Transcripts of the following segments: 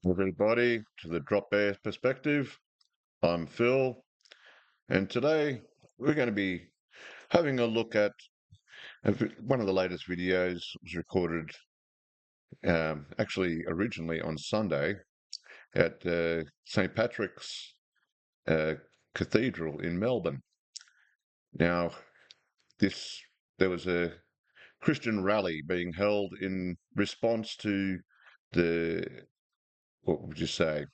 Everybody to the Drop Bear Perspective. I'm Phil, and today we're going to be having a look at one of the latest videos. Was recorded actually originally on Sunday at St. Patrick's uh, Cathedral in Melbourne. Now, there was a Christian rally being held in response to the, what would you say,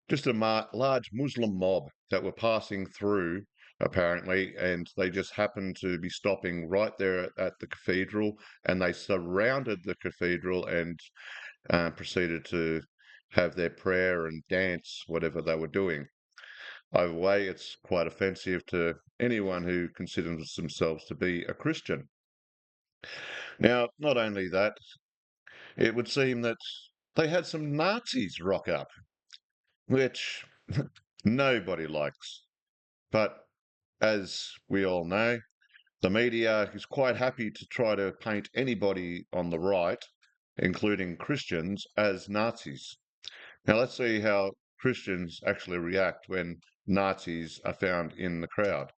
just a large Muslim mob that were passing through, apparently, and they just happened to be stopping right there at the cathedral, and they surrounded the cathedral and proceeded to have their prayer and dance, whatever they were doing. Either way, it's quite offensive to anyone who considers themselves to be a Christian. Now, not only that, it would seem that they had some Nazis rock up, which nobody likes. But as we all know, the media is quite happy to try to paint anybody on the right, including Christians, as Nazis. Now let's see how Christians actually react when Nazis are found in the crowd.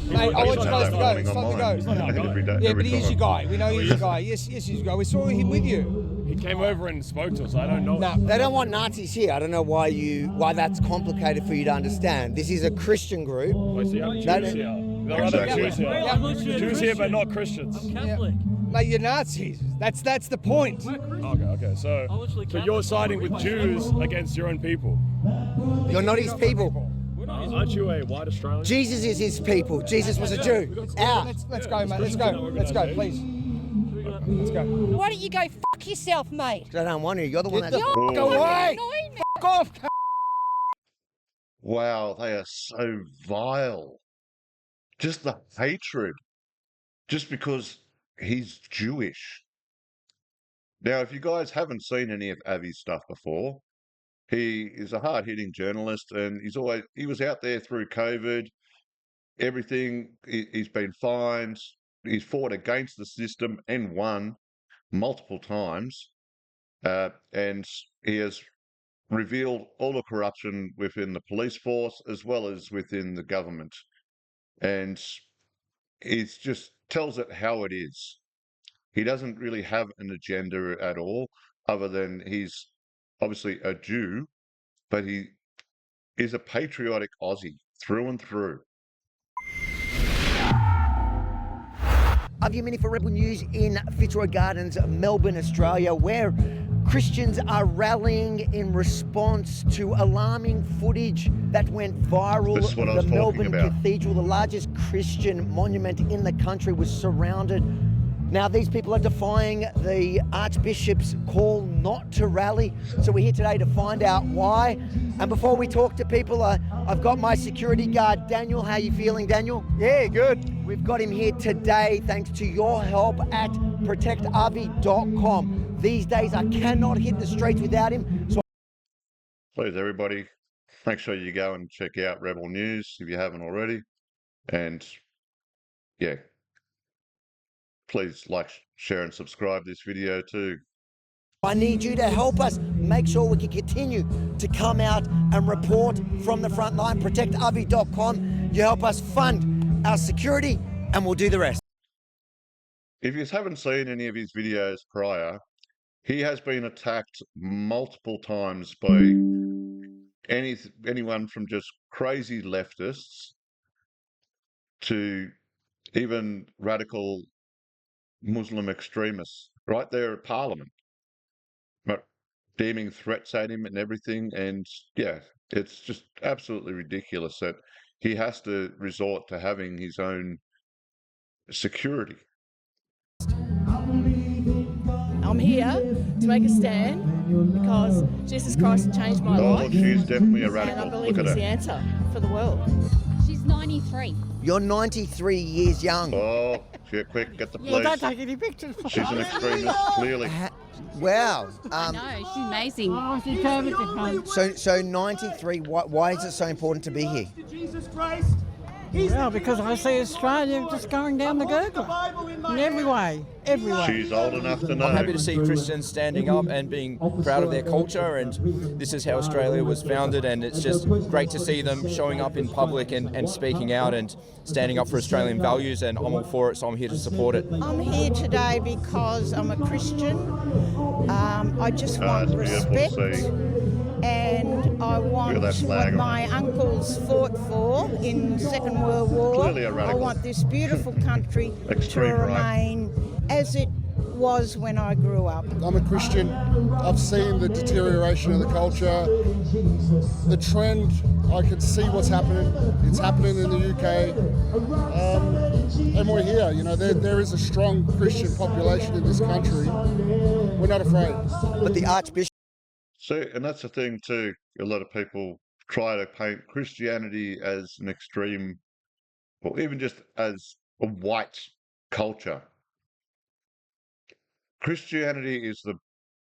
Mate, I want you guys to go. Happening It's time to online. go. Every day, Yeah, every but he is time. your guy. We know he's your guy. Yes, he's your guy. We saw him with you. He came over and spoke to us. I don't know. No, They don't want Nazis here. I don't know why that's complicated for you to understand. This is a Christian group. Wait, so you have Jews That- here. There are other Exactly. Jews here. Yeah. Jews here, but not Christians. Catholic. mate, you're Nazis. That's the point. Okay. So you're siding with Jews against your own people. You're not his people. Aren't you a white Australian? Jesus is his people. Jesus was a Jew. Out. Let's go, mate. Let's go. Let's go, please. Let's go. Why don't you go fuck yourself, mate? I don't want to. You're the one Get that's... the fuck away. Annoying me. Fuck off. Wow, they are so vile. Just the hatred. Just because he's Jewish. Now, if you guys haven't seen any of Avi's stuff before, he is a hard-hitting journalist, and he was out there through COVID, everything. He's been fined. He's fought against the system and won multiple times, and he has revealed all the corruption within the police force as well as within the government, and he just tells it how it is. He doesn't really have an agenda at all, other than he's obviously a Jew, but he is a patriotic Aussie through and through. Of Yemini for Rebel News in Fitzroy Gardens, Melbourne, Australia, where Christians are rallying in response to alarming footage that went viral. This is what I The was talking Melbourne about. Cathedral, the largest Christian monument in the country, was surrounded. Now, these people are defying the Archbishop's call not to rally. So we're here today to find out why. And before we talk to people, I've got my security guard, Daniel. How you feeling, Daniel? Yeah, good. We've got him here today thanks to your help at protectavi.com. These days, I cannot hit the streets without him. So Please, everybody, make sure you go and check out Rebel News if you haven't already. And yeah, please like, share, and subscribe this video too. I need you to help us make sure we can continue to come out and report from the front line. Protectavi.com. You help us fund our security and we'll do the rest. If you haven't seen any of his videos prior, he has been attacked multiple times by anyone from just crazy leftists to even radical Muslim extremists right there at Parliament, deeming threats at him and everything. And yeah, it's just absolutely ridiculous that he has to resort to having his own security. I'm here to make a stand because Jesus Christ changed my Oh, life. she's definitely a And I radical. believe Look he's at the her. answer for the world. She's 93. You're 93 years young. Oh, yeah, quick, get the Well, don't police. take any pictures. She's an extremist, clearly. Wow. I know, she's amazing. Oh, she's determined to come. So 93, why is it so important to be here? Well, because I see Australia just going down the gurgler in every way, every way. She's old enough to know. I'm happy to see Christians standing up and being proud of their culture, and this is how Australia was founded, and it's just great to see them showing up in public and speaking out and standing up for Australian values, and I'm all for it, so I'm here to support it. I'm here today because I'm a Christian. I just want respect, and I want what my uncles fought for in the Second World War. I want this beautiful country to remain as it was when I grew up. I'm a Christian. I've seen the deterioration of the culture. The trend, I can see what's happening. It's happening in the UK. And we're here. You know, there is a strong Christian population in this country. We're not afraid. But the Archbishop... See, and that's the thing too. A lot of people try to paint Christianity as an extreme, or even just as a white culture. Christianity is the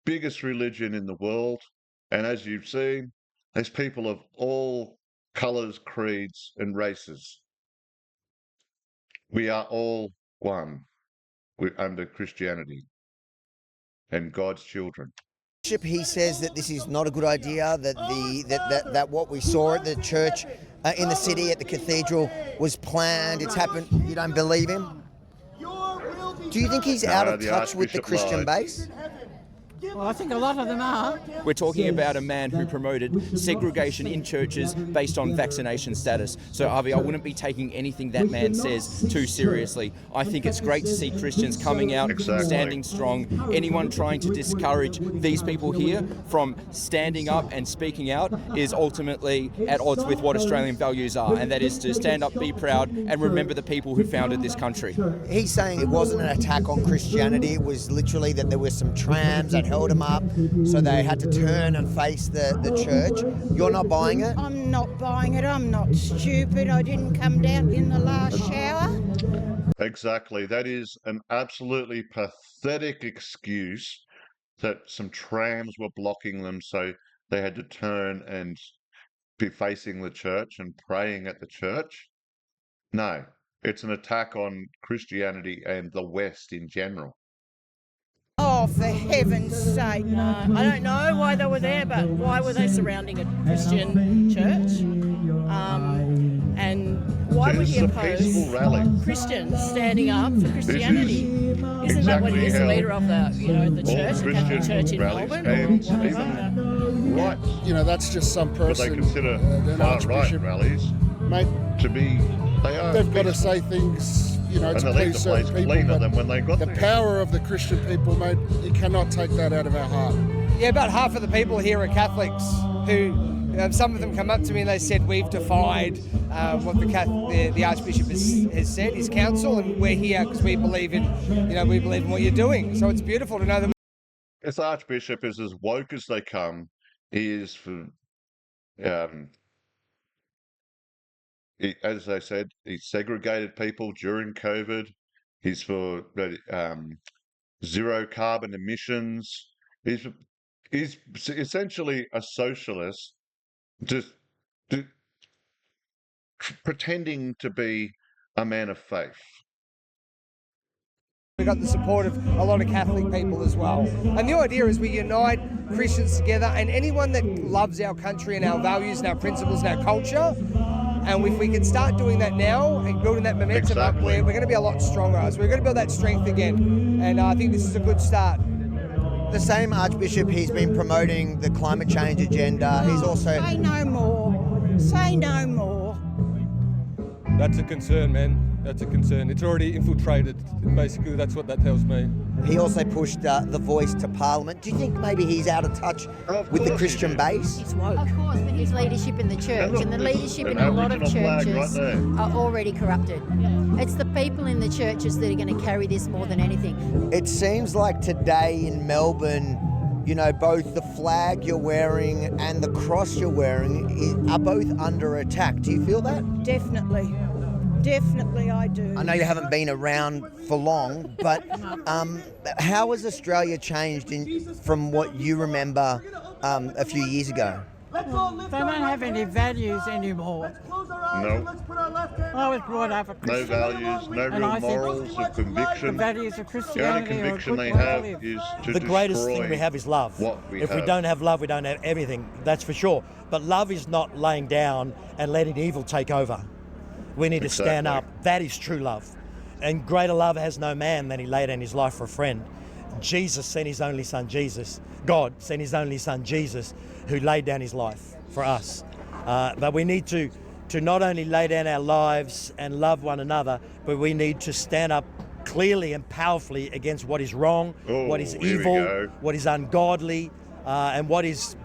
biggest religion in the world, and as you've seen, there's people of all colours, creeds, and races. We are all one under Christianity and God's children. He says that this is not a good idea, that what we saw at the church in the city, at the cathedral, was planned, it's happened. You don't believe him? Do you think he's out of touch with the Christian base? Well, I think a lot of them are. We're talking about a man who promoted segregation in churches based on vaccination status. So, Avi, I wouldn't be taking anything that man says too seriously. I think it's great to see Christians coming out, standing strong. Anyone trying to discourage these people here from standing up and speaking out is ultimately at odds with what Australian values are, and that is to stand up, be proud, and remember the people who founded this country. He's saying it wasn't an attack on Christianity, it was literally that there were some trams that held them up, so they had to turn and face the church. You're not buying it? I'm not buying it. I'm not stupid. I didn't come down in the last shower. Exactly. That is an absolutely pathetic excuse that some trams were blocking them, so they had to turn and be facing the church and praying at the church. No, it's an attack on Christianity and the West in general. Oh, for heaven's sake. No, I don't know why they were there, but why were they surrounding a Christian church? And why would he oppose Christians standing up for Christianity? Isn't that what he is, the leader of the church, the Catholic Church in Melbourne? Right. You know, that's just some person. But they consider far-right rallies to be... They've got to say things, you know, to please certain people. Than when they got the power of the Christian people, mate, you cannot take that out of our heart. Yeah, about half of the people here are Catholics who, some of them come up to me and they said, we've defied what the Archbishop has said, his council, and we're here because we believe in what you're doing. So it's beautiful to know that. This Archbishop is as woke as they come. He is for... as I said, he segregated people during COVID. He's for zero carbon emissions. He's essentially a socialist, just pretending to be a man of faith. We've got the support of a lot of Catholic people as well. And the idea is we unite Christians together, and anyone that loves our country and our values and our principles and our culture. And if we can start doing that now and building that momentum up, we're going to be a lot stronger. So we're going to build that strength again. And I think this is a good start. The same Archbishop, he's been promoting the climate change agenda. He's also... Say no more. Say no more. That's a concern, man. That's a concern. It's already infiltrated. Basically, that's what that tells me. He also pushed the voice to Parliament. Do you think maybe he's out of touch with the Christian base? He's woke. Of course, but his leadership in the church and the leadership in a lot of churches are already corrupted. It's the people in the churches that are going to carry this more than anything. It seems like today in Melbourne, you know, both the flag you're wearing and the cross you're wearing are both under attack. Do you feel that? Definitely. Definitely I do. I know you haven't been around for long, but how has Australia changed from what you remember a few years ago? They don't have any values anymore. No. I was brought up a No Christian. values, no and real I think morals of conviction. The values of The only Christianity are a conviction good they way to have live. is to The greatest destroy thing we have is love. what we if have. we don't have love, we don't have everything, that's for sure. But love is not laying down and letting evil take over. We need to stand up. That is true love. And greater love has no man than he laid down his life for a friend. Jesus sent his only son, Jesus. God sent his only son, Jesus, who laid down his life for us. But we need to not only lay down our lives and love one another, but we need to stand up clearly and powerfully against what is wrong, what is evil, what is ungodly, and what is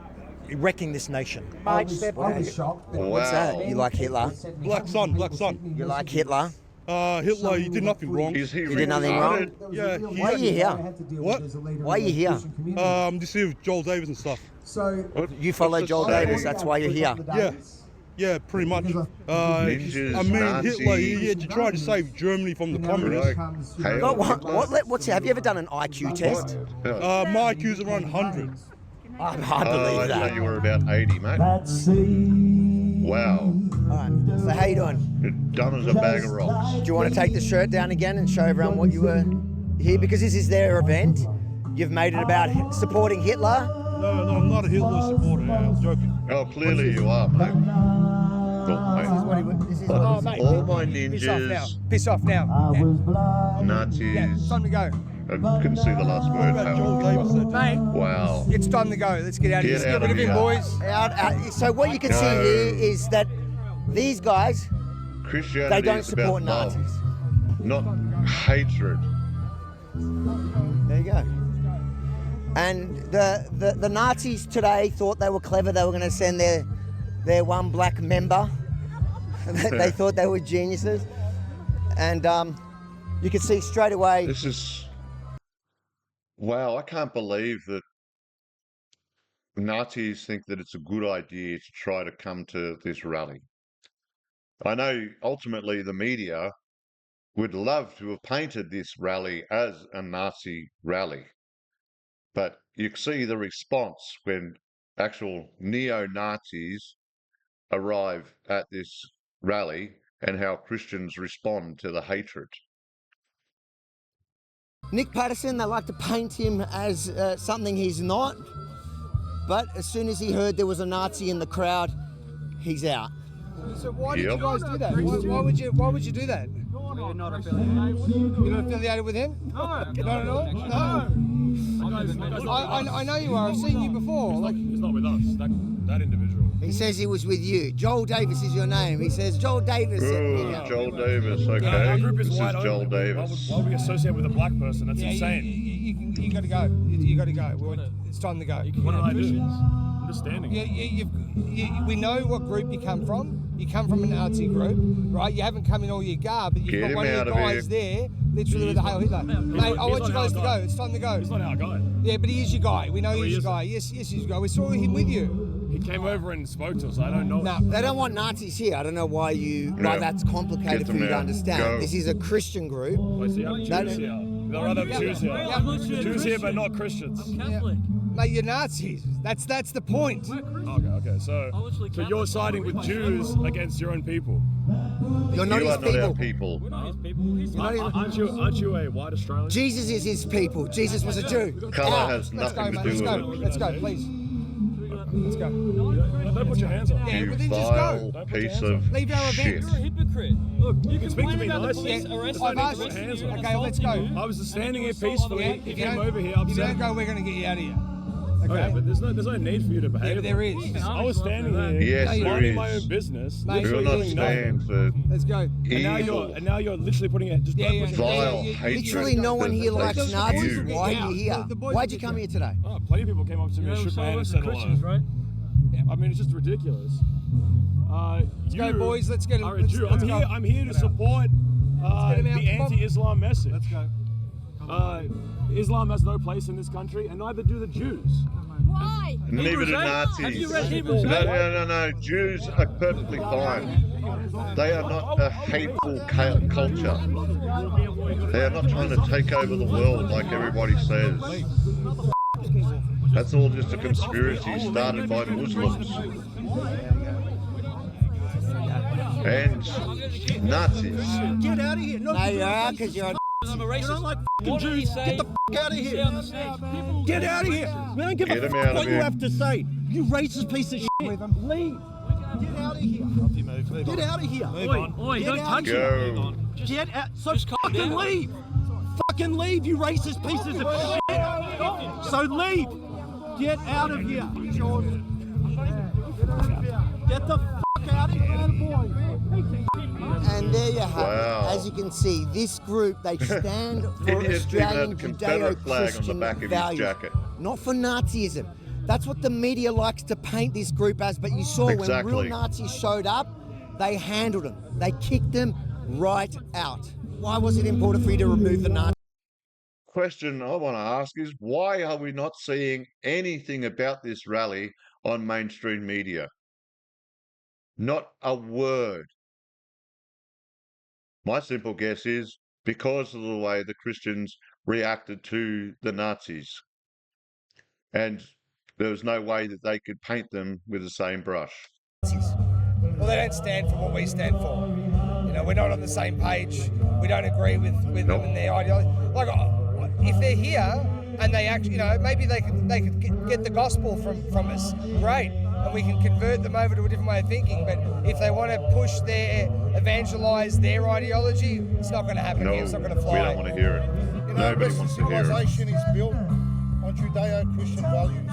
wrecking this nation. Mate, step back. What's that? You like Hitler? Black Sun, Black Sun. You like Hitler? Hitler, he did nothing wrong. Is he You did nothing wrong? Yeah. Why are you here? What? Why are you here? Just here with Joel Davis and stuff. You follow Joel Davis, that's why you're here. Yeah, pretty much. Ninjas, I mean, Nazis. Hitler, he tried to save Germany from the communists. What's have you ever done an IQ test? My IQ's around 100. I believe I that. thought you were about 80, mate. Wow. Alright, so how you doing? You're done as a bag of rocks. Do you want to take the shirt down again and show everyone what you were here? Because this is their event. You've made it about supporting Hitler. No, I'm not a Hitler supporter. I was joking. Oh, clearly you are, mate. Oh, mate. All my ninjas, Piss off now. Nazis. Yeah, it's time to go. I couldn't see the last word. Mate, Wow. it's time to go. Let's get out of here. Get Let's out get rid of of him, here. boys. Out. So what you can see No. here is that these guys, Christianity they don't is support about love, Nazis. not hatred. There you go. And the Nazis today thought they were clever. They were going to send their one black member. They thought they were geniuses. And you can see straight away. This is... Wow, I can't believe that Nazis think that it's a good idea to try to come to this rally. I know ultimately the media would love to have painted this rally as a Nazi rally. But you see the response when actual neo-Nazis arrive at this rally and how Christians respond to the hatred. Nick Patterson, they like to paint him as something he's not. But as soon as he heard there was a Nazi in the crowd, he's out. So why did you guys do that? Why would you do that? We're not affiliated. You're not affiliated with him? No. Not at all? No. I know you are. I've seen you before. He's not with us. That individual. He says he was with you. Joel Davis is your name. He says Joel Davis. Oh, Joel Davis, okay. Our group is This white is Joel only. Davis. Why would we associate with a black person? That's insane. You got to go. You got to go. It's time to go. What did I do? I'm just standing. We know what group you come from. You come from a Nazi group, right? You haven't come in all your garb, but you've Get got him one of out your of guys there, literally with a Hail Hitler. Mate, I want you guys to go. It's time to go. He's not our guy. Yeah, but he is your guy. We know No, he's he your isn't. guy. Yes, he's your guy. We saw him with you. He came over and spoke to us. I don't know. No, They don't want Nazis here. I don't know why that's complicated Get for them you to out. understand. Go. This is a Christian group. I see Jews here. They'd rather have Jews here. Jews here, but not Christians. Mate, you're Nazis. That's the point. Okay. So you're siding with Jews against your own people. You're not You his are not our people. people. We're not his people. Aren't you a white Australian? Jesus is his people. Jesus was a Jew. Colour Out. has Let's go, nothing mate. to Let's do go. with it. Let's go, please. Let's go. Don't put your hands up. Yeah, You but then just vile go. piece of Leave our shit. event. You're a hypocrite. Look, you can speak to me Yeah, nicely. I've asked you. Okay, let's go. I was just standing here peacefully. Yeah, He if you came don't- over here If you upset. don't go, we're going to get you out of here. Okay, Okay? but there's no need for you to behave. Yeah, but there is. I was standing here, Yes, there minding is. my own business. Mate, Do literally not doing nothing. stand for Let's go. evil. Now you're literally putting it. Just Yeah, don't yeah. put your Vile Yeah, hatred. Literally no one here that likes takes Nazis. you. Why are you here? The boys Why'd will you get come you. here today? Oh, plenty of people came up to me and shook my hand and said hello. right? I mean, it's just ridiculous. Let's go, boys. Let's get him. Are a Jew. I'm here to support get him out. the Come on. anti-Islam message. Let's go. Islam has no place in this country, and neither do the Jews. Why? Neither do Nazis. Have you read Hebrews 8? No. Jews are perfectly fine. They are not a hateful culture. They are not trying to take over the world like everybody says. That's all just a conspiracy started by Muslims and Nazis. Get out of here. No, you are, because you're I'm a racist. You don't like f***ing Jews. Get the f*** out of here. Get out of here. We don't give a f*** what you have to say. You racist piece of shit. Leave. Get out of here. Get out of here. Oi, don't touch him. Get out. So fucking leave. Fucking leave, you racist pieces of shit. So leave. Get out of here. Get the f*** out of here, boy. And there you have Wow. it. As you can see, this group, they stand for He just even had Australian the Confederate flag on the Judeo-Christian back of his values, jacket. not for Nazism. That's what the media likes to paint this group as, but you saw Exactly. when real Nazis showed up, they handled them. They kicked them right out. Why was it important for you to remove the Nazis? Question I want to ask is, why are we not seeing anything about this rally on mainstream media? Not a word. My simple guess is because of the way the Christians reacted to the Nazis. And there was no way that they could paint them with the same brush. Well, they don't stand for what we stand for. You know, we're not on the same page. We don't agree with them and their ideology. Like, if they're here and they actually, you know, maybe they could get the gospel from us, great, and we can convert them over to a different way of thinking. But if they want to push evangelize their ideology, it's not going to happen here. It's not going to fly. We don't want to hear it. You know, Nobody wants to hear it. civilization is built on Judeo-Christian values.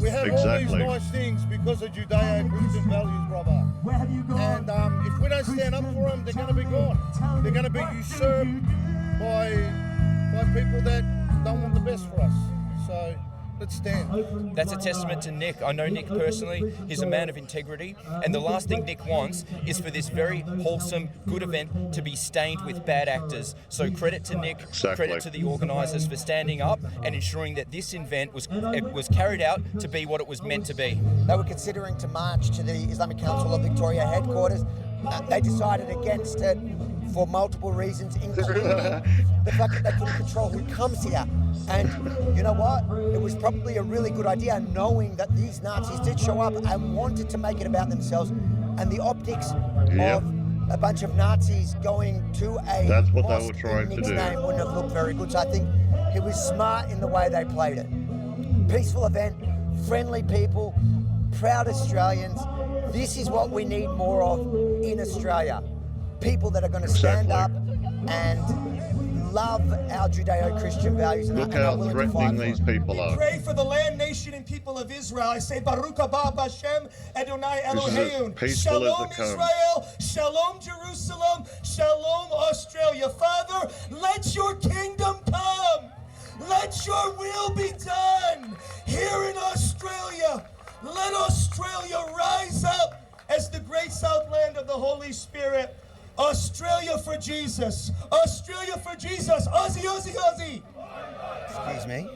We have all Exactly. these nice things because of Judeo-Christian values, brother. And if we don't stand up for them, they're going to be gone. They're going to be usurped by people that don't want the best for us. So let's stand. That's a testament to Nick. I know Nick personally. He's a man of integrity. And the last thing Nick wants is for this very wholesome, good event to be stained with bad actors. So credit to Nick, credit to the organisers for standing up and ensuring that this event was carried out to be what it was meant to be. They were considering to march to the Islamic Council of Victoria headquarters. They decided against it for multiple reasons, including the fact that they couldn't control who comes here. And you know what? It was probably a really good idea, knowing that these Nazis did show up and wanted to make it about themselves. And the optics of a bunch of Nazis going to a That's what they mosque were trying in to Nick's do. name wouldn't have looked very good. So I think it was smart in the way they played it. Peaceful event, friendly people, proud Australians. This is what we need more of in Australia. People that are going to stand up and love our Judeo-Christian values. And Look are how willing to fight threatening for these it. people are. Pray for the land, nation, and people of Israel. I say, Baruch haba Hashem, Adonai This is as Eloheinu. peaceful as Shalom it comes. Israel, Shalom Jerusalem, Shalom Australia. Father, let your kingdom come. Let your will be done here in Australia. Let Australia rise up as the great Southland of the Holy Spirit. Australia for Jesus. Australia for Jesus. Aussie, Aussie, Aussie. Excuse me.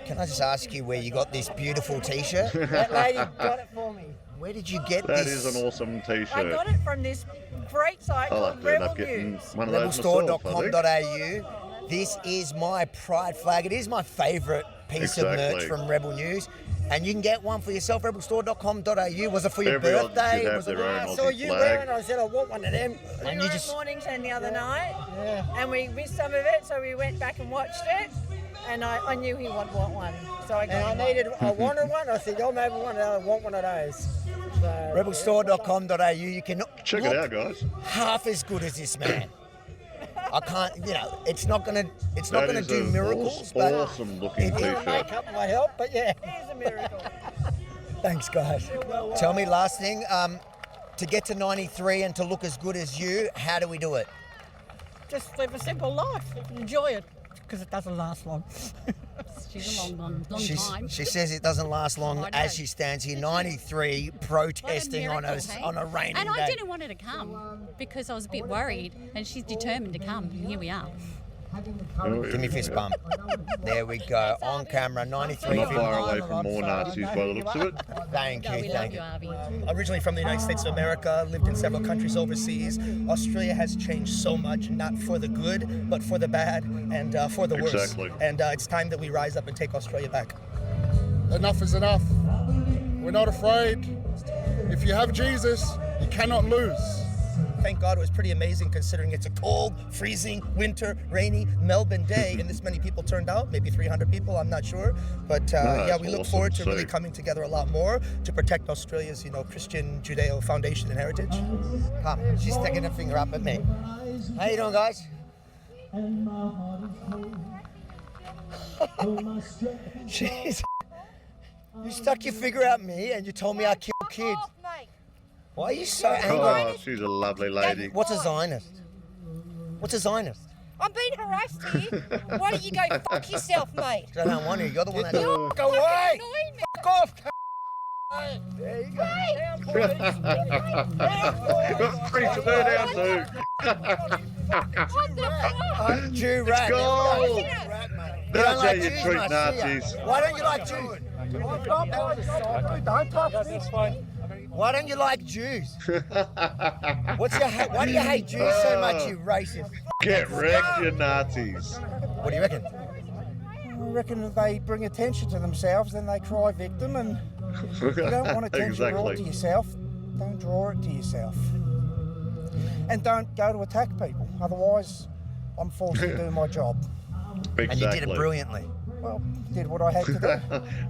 Can I just ask you where you got this beautiful T-shirt? That lady got it for me. Where did you get That this? is an awesome T-shirt. I got it from this great site I'll called have to end Rebel up getting News. one of those myself, I think. Rebelstore.com.au. This is my pride flag. It is my favourite piece of merch Exactly. from Rebel News. And you can get one for yourself, rebelstore.com.au. Was it for your Everyone birthday? should have Was it their own I saw Aussie you flag. wearing it. I said, I want one of them. And And you we were just- at Mornington the other night, and we missed some of it, so we went back and watched it. And I knew he would want one, so I got And I wanted one. I said, you'll maybe I want one of those. So, Rebelstore.com.au. You can Check look it out, guys. half as good as this man. I can't, it's not gonna That do is miracles, an but awesome looking it- T-shirt. makeup might help, but yeah, it is a miracle. thanks, guys. Tell me, last thing, to get to 93 and to look as good as you, how do we do it? Just live a simple life, enjoy it, because it doesn't last long. She's a long time. She says it doesn't last long I know. as she stands here, 93, protesting on Miracle, hey? a rainy And day. I didn't want her to come because I was a bit worried, and she's determined to come, and here we are. Give me fist bump. There we go. On camera, 93. Not far away from more Nazis by the looks of it. Thank you, thank you. Originally from the United States of America, lived in several countries overseas. Australia has changed so much, not for the good, but for the bad and for the worse. Exactly. And it's time that we rise up and take Australia back. Enough is enough. We're not afraid. If you have Jesus, you cannot lose. Thank God it was pretty amazing considering it's a cold, freezing, winter, rainy Melbourne day and this many people turned out, maybe 300 people, I'm not sure. But yeah, we look forward to really coming together a lot more to protect Australia's, Christian Judeo foundation and heritage. Come, she's sticking her finger up at me. How you doing, guys? Jeez. You stuck your finger at me and you told me I killed kids. Why are you so angry? Oh, she's a lovely lady. What's a Zionist? What's a Zionist? I'm being harassed here. Why don't you go fuck yourself, mate? I don't want to. You're the one that... You're Go away! fuck off! There you go. Preach to her down too. Jew rat. Gold. That's how you treat Nazis. Why don't you like Jews? Don't touch me. Why don't you like Jews? Why do you hate Jews so much, you racist? Get wrecked, you Nazis. What do you reckon? I reckon if they bring attention to themselves, then they cry victim, and if you don't want attention brought to yourself, don't draw it to yourself. And don't go to attack people, otherwise I'm forced to do my job. Exactly. And you did it brilliantly. Well, did what I had to do.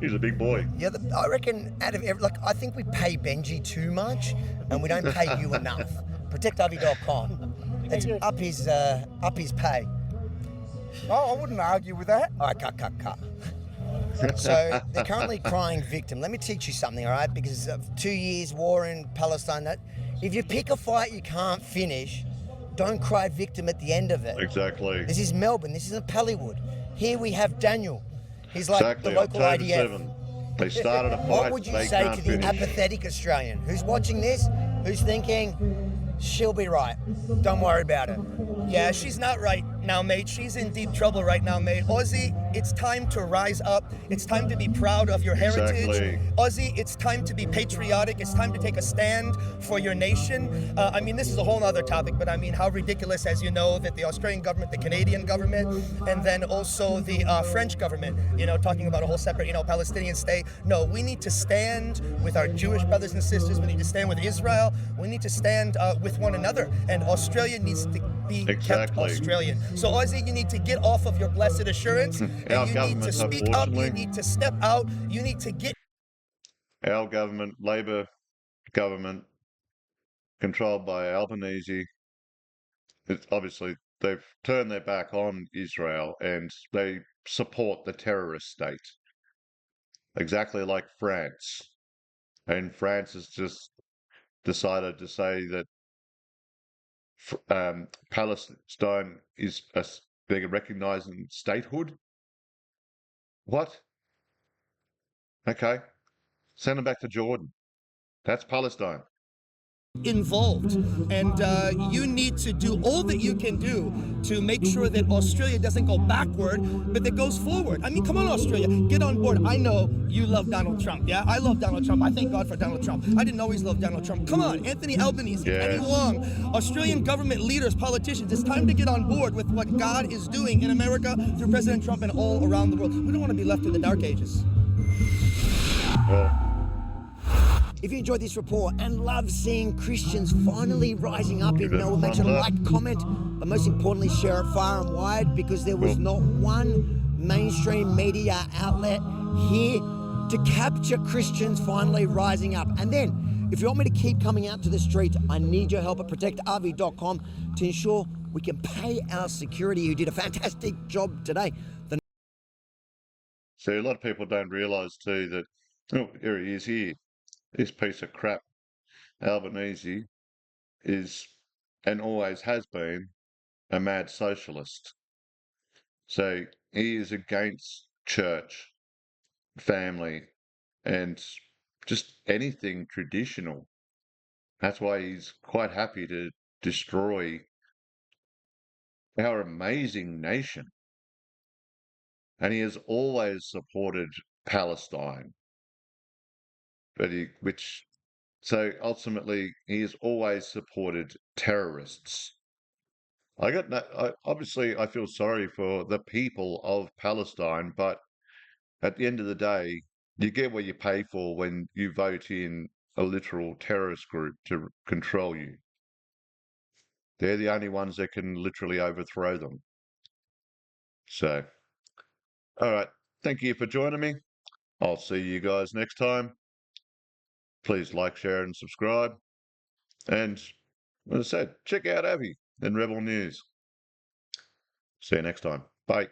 He's a big boy. Yeah, I reckon out of I think we pay Benji too much, and we don't pay you enough. ProtectRV.com. It's up his pay. Oh, I wouldn't argue with that. All right, cut. So they're currently crying victim. Let me teach you something, all right? Because of 2 years war in Palestine, if you pick a fight you can't finish, don't cry victim at the end of it. Exactly. This is Melbourne. This isn't Pallywood. Here we have Daniel. He's like the local October IDF. 7. They started a fight. What would you they say can't to the finish. apathetic Australian who's watching this, who's thinking, she'll be right, don't worry about it? Yeah, she's not right now, mate. She's in deep trouble right now, mate. Aussie, it's time to rise up. It's time to be proud of your heritage. Exactly. Aussie, it's time to be patriotic. It's time to take a stand for your nation. I mean, this is a whole other topic, but I mean, how ridiculous, as you know, that the Australian government, the Canadian government, and then also the French government, talking about a whole separate, Palestinian state. No, we need to stand with our Jewish brothers and sisters. We need to stand with Israel. We need to stand with one another. And Australia needs to be kept Australian. So Aussie, you need to get off of your blessed assurance, and you need to speak up, you need to step out, you need to get... Our government, Labor government, controlled by Albanese, obviously they've turned their back on Israel and they support the terrorist state. Exactly like France. And France has just decided to say that Palestine is they're recognizing statehood. What? Okay, send them back to Jordan. That's Palestine. Involved, and you need to do all that you can do to make sure that Australia doesn't go backward, but that goes forward. I mean, come on, Australia, get on board. I know you love Donald Trump. Yeah, I love Donald Trump. I thank God for Donald Trump. I didn't always love Donald Trump. Come on, Anthony Albanese, Penny Wong, Australian government leaders, politicians. It's time to get on board with what God is doing in America through President Trump and all around the world. We don't want to be left in the dark ages. If you enjoyed this report and love seeing Christians finally rising up in Melbourne, make sure to like, comment, but most importantly, share it far and wide, because there was not one mainstream media outlet here to capture Christians finally rising up. And then, if you want me to keep coming out to the streets, I need your help at protectrv.com to ensure we can pay our security, who did a fantastic job today. So a lot of people don't realise too that, oh, here he is here. This piece of crap, Albanese, is and always has been a mad socialist. So he is against church, family, and just anything traditional. That's why he's quite happy to destroy our amazing nation. And he has always supported Palestine. So ultimately, he has always supported terrorists. Obviously, I feel sorry for the people of Palestine, but at the end of the day, you get what you pay for when you vote in a literal terrorist group to control you. They're the only ones that can literally overthrow them. So, all right. Thank you for joining me. I'll see you guys next time. Please like, share, and subscribe. And as I said, check out Abby and Rebel News. See you next time. Bye.